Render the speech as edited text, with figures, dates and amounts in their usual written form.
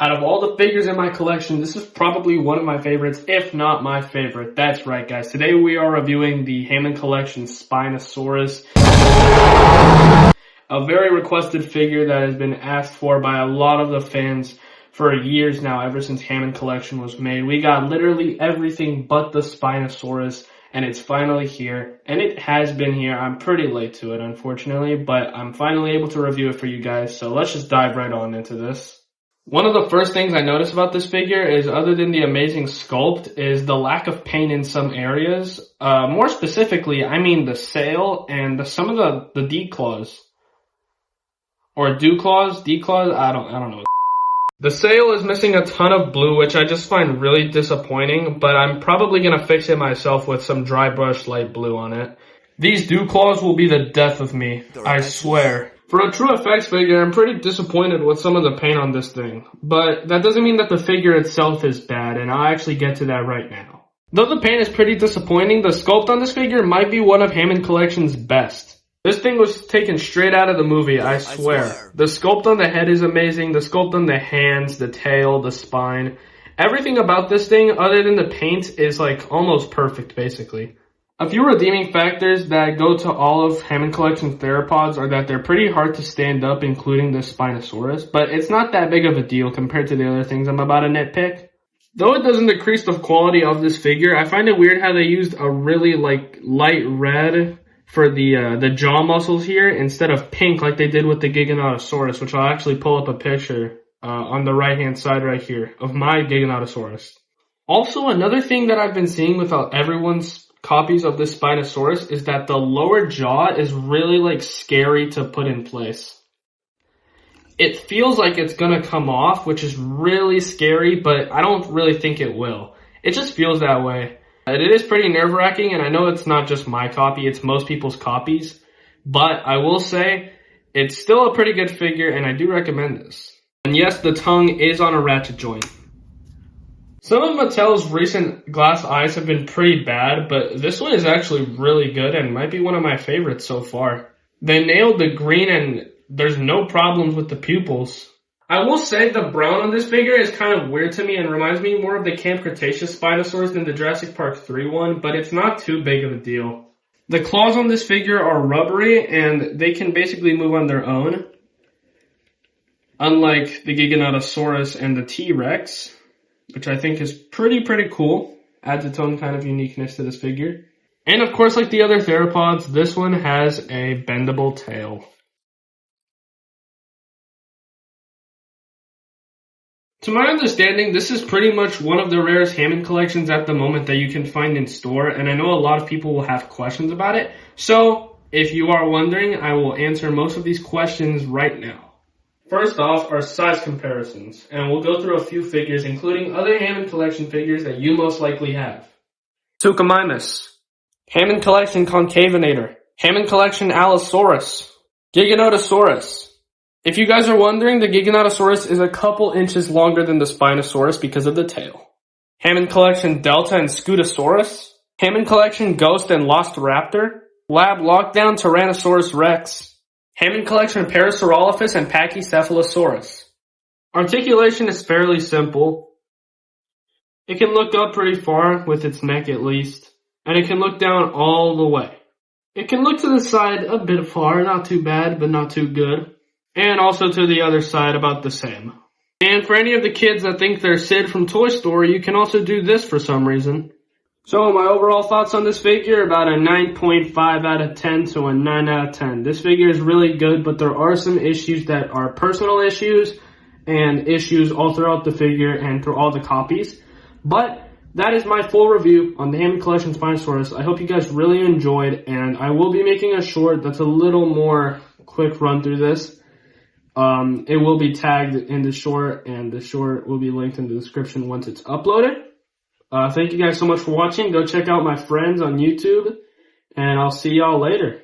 Out of all the figures in my collection, this is probably one of my favorites, if not my favorite. That's right, guys. Today we are reviewing the Hammond Collection Spinosaurus. A very requested figure that has been asked for by a lot of the fans for years now, ever since Hammond Collection was made. We got literally everything but the Spinosaurus, and it's finally here. And it has been here. I'm pretty late to it, unfortunately, but I'm finally able to review it for you guys. So let's just dive right on into this. One of the first things I noticed about this figure is, other than the amazing sculpt, is the lack of paint in some areas. More specifically, I mean the sail and some of the D-claws. Or D-claws? I don't know. The sail is missing a ton of blue, which I just find really disappointing, but I'm probably going to fix it myself with some dry brush light blue on it. These dew-claws will be the death of me, I swear. For a true effects figure, I'm pretty disappointed with some of the paint on this thing, but that doesn't mean that the figure itself is bad, and I'll actually get to that right now. Though the paint is pretty disappointing, the sculpt on this figure might be one of Hammond Collection's best. This thing was taken straight out of the movie, I swear. The sculpt on the head is amazing, the sculpt on the hands, the tail, the spine. Everything about this thing, other than the paint, is like almost perfect, basically. A few redeeming factors that go to all of Hammond Collection's theropods are that they're pretty hard to stand up, including the Spinosaurus, but it's not that big of a deal compared to the other things I'm about to nitpick. Though it doesn't decrease the quality of this figure, I find it weird how they used a really light red for the jaw muscles here instead of pink like they did with the Giganotosaurus, which I'll actually pull up a picture on the right hand side right here of my Giganotosaurus. Also, another thing that I've been seeing with everyone's copies of this Spinosaurus is that the lower jaw is really scary to put in place. It feels like it's gonna come off, which is really scary, but I don't really think it will. It just feels that way. It is pretty nerve-wracking, and I know it's not just my copy, it's most people's copies, but I will say it's still a pretty good figure, and I do recommend this. And yes, the tongue is on a ratchet joint. Some of Mattel's recent glass eyes have been pretty bad, but this one is actually really good and might be one of my favorites so far. They nailed the green and there's no problems with the pupils. I will say the brown on this figure is kind of weird to me and reminds me more of the Camp Cretaceous Spinosaurus than the Jurassic Park 3 one, but it's not too big of a deal. The claws on this figure are rubbery and they can basically move on their own, unlike the Giganotosaurus and the T-Rex, which I think is pretty cool. Adds its own kind of uniqueness to this figure. And of course, like the other theropods, this one has a bendable tail. To my understanding, this is pretty much one of the rarest Hammond collections at the moment that you can find in store, and I know a lot of people will have questions about it. So, if you are wondering, I will answer most of these questions right now. First off are size comparisons, and we'll go through a few figures, including other Hammond Collection figures that you most likely have. Tucamimus, Hammond Collection Concavinator, Hammond Collection Allosaurus, Giganotosaurus. If you guys are wondering, the Giganotosaurus is a couple inches longer than the Spinosaurus because of the tail. Hammond Collection Delta and Scutosaurus, Hammond Collection Ghost and Lost Raptor, Lab Lockdown Tyrannosaurus Rex, Hammond Collection Parasaurolophus and Pachycephalosaurus. Articulation is fairly simple. It can look up pretty far, with its neck at least, and it can look down all the way. It can look to the side a bit far, not too bad, but not too good, and also to the other side about the same. And for any of the kids that think they're Sid from Toy Story, you can also do this for some reason. So my overall thoughts on this figure, about a 9.5 out of 10 to a 9 out of 10. This figure is really good, but there are some issues that are personal issues and issues all throughout the figure and through all the copies. But that is my full review on the Hammond Collection Spinosaurus. I hope you guys really enjoyed, and I will be making a short that's a little more quick run through this. It will be tagged in the short, and the short will be linked in the description once it's uploaded. Thank you guys so much for watching. Go check out my friends on YouTube, and I'll see y'all later.